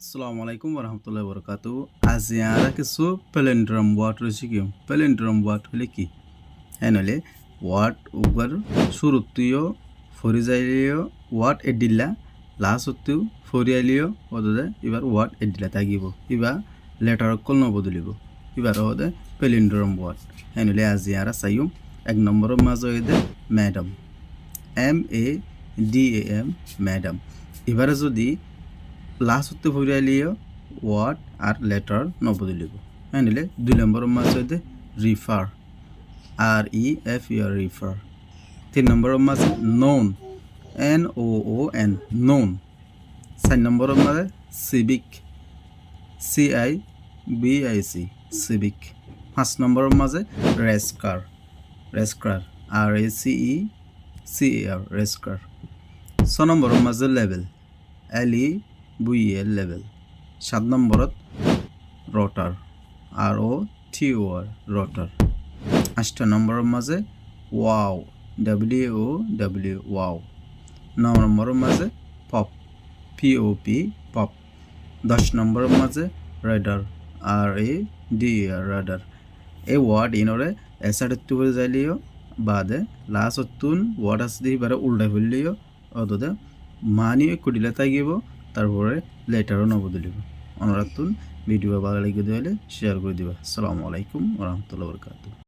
আসসালামু আলাইকুম রহমতুল্লাহ বরকাত। আজ আমরা কিছু প্যালেন্ড্রম ওয়ার্ড রয়েছে কি প্যালেন্ড্রম ওয়ার্ড হলে কি হ্যাঁ নলে ওয়ার্ড উবার শুরুত্তুও ফরিজাইলিও ওয়ার্ড এডিল্লা লাস্টত্তু ফরিয়ালিও ওদে এবার ওয়ার্ড এডিল্লা তাগিব ইবা লেটার অকল নবদলিব এবার ওদে প্যালেন্ড্রম ওয়ার্ড হ্যাঁ নলে আজ আমরা চাইম এক নম্বরের মাঝে ওদে ম্যাডাম MADAM ম্যাডাম এবারে যদি লাস্ট হতে ফরিয়ালিও ওয়ার্ড আর লেটার নবদলিব হ্যাঁ নিলে 2 নম্বরের মাঝে রিফার REFER রিফার 3 নম্বরের মাঝে নোন NOON নোন 4 নম্বরের মাঝে সিভিক CIVIC সিভিক 5 নম্বরের মাঝে রেস্কার RACECAR রেস্কার 6 নম্বরের মাঝে লেভেল LEVEL লেভেল 7 নম্বরত রটার ROTOR রটার 8 নম্বরের মাঝে ওয়াও WOW ওয়াও 9 নম্বরের মাঝে পপ POP পপ 10 নম্বরের মাঝে রাডার RADAR রাডার এই ওয়ার্ড ইনরে এসাডেত্তু হয়ে যাইলিও বাদে লাস্ট অতুন ওয়ার্ড আছে দিয়ে বারে উল্টা ফেললিও অতদে মানিও কুডিলে তাগিব তারপরে লেটারও নবদলিব অনুরাতুন ভিডিও ভালো লেগে দিলে শেয়ার করে দিবা। আসসালামু আলাইকুম ওয়া রাহমাতুল্লাহি ওয়া বারাকাতুহু।